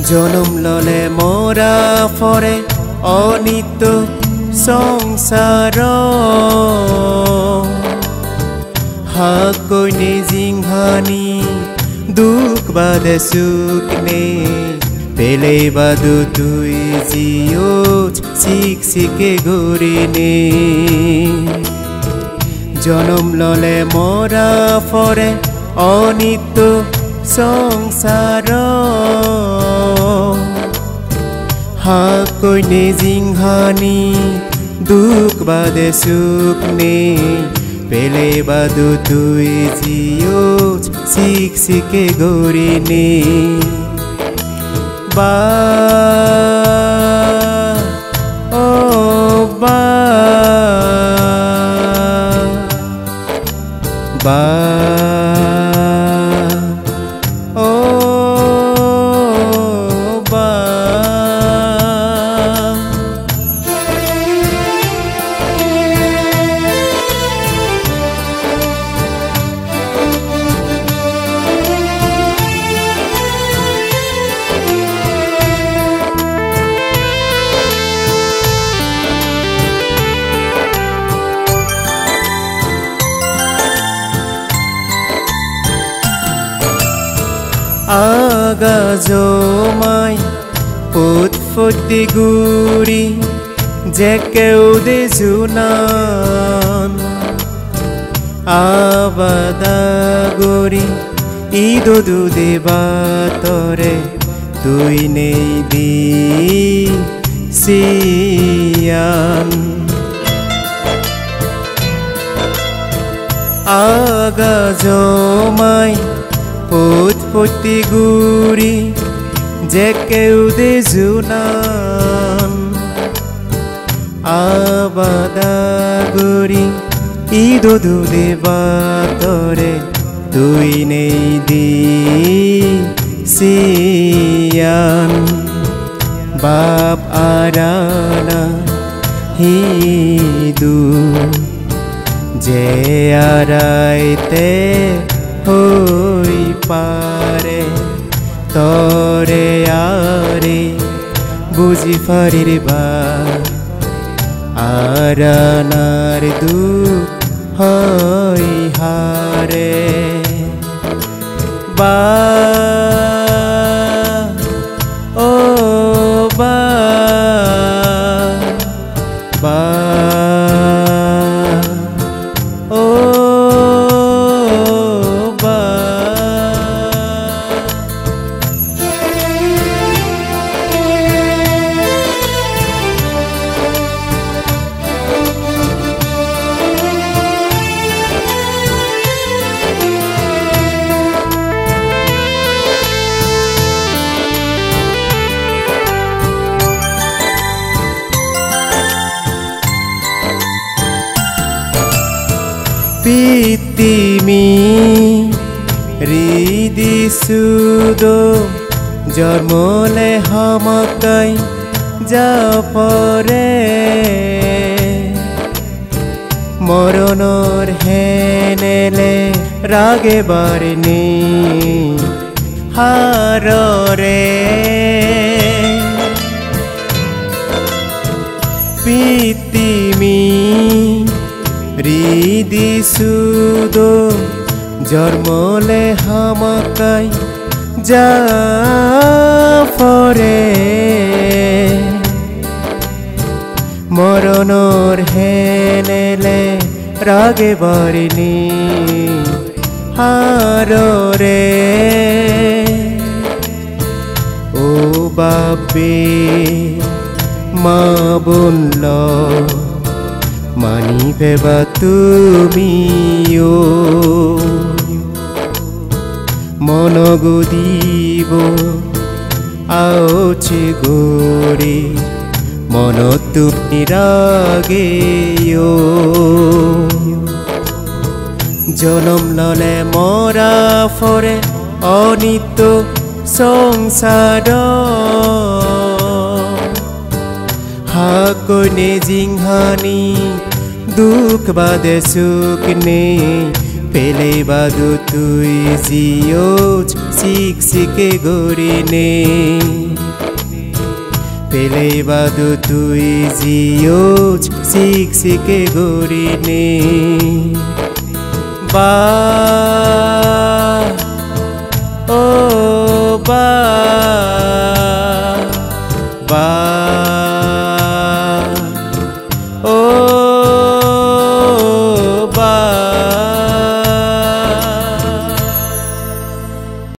জনম ললে মৰা ফৰে অনিত্য সংসাৰ হাকৈ নিজিংহানি দুখ বাদে সুখ নে পেলে বাদু তুই জিওচ শিখ শিখে ঘুরিনে জনম ললে মৰা ফৰে অনিত্য সংসাৰ হাকৈ নিজিংহানি দুখ বাদে সুখ নে পেলে বাদু তুই জিওচ শিখ শিখে ঘুরিনে বা ও বা বা ও বা আগা জমাই ফুটফুটি গুৰি জেকেও দে জুনান আবাদা গুৰি ইদু দে বাতৰে তুই নেই দি সিয়ান আগা জমাই ফুটফুটি গুৰি জেকেও দে জুনান আবাদা গুৰি ইদু দে বাতৰে তুই নেই দি সিয়ান বাপ আৰানা হিদু যে আৰাইতে হই পারে তরে আরে বুঝি ফারিবা আরানার দু হই হারে বা ও বা বা ও পিতিমি হৃদি সুদো জন্মলে হামাকাই যা পরে মরণর হেনেলে রাগে বারনি হাররে পিতিমি হৃদি সুদো জন্মলে হামাকাই যা ফরে মরণর হেনেলে রাগে বারিনি হাররে ও বাবে মা বলল মানি ভেবা তুমিও মনগো দিব আওছে গরে মন তুমি রাগেও জনম ললে মৰা ফৰে অনিত্য সংসাৰ হাকৈ নিজিংহানি দুখ বাদে সুখ নে পেলে বাদু তুই জিওচ শিখ শিখে গরিনে পেলে বাদু তুই জিওজ সিক সিকে গরিনে বা ও বা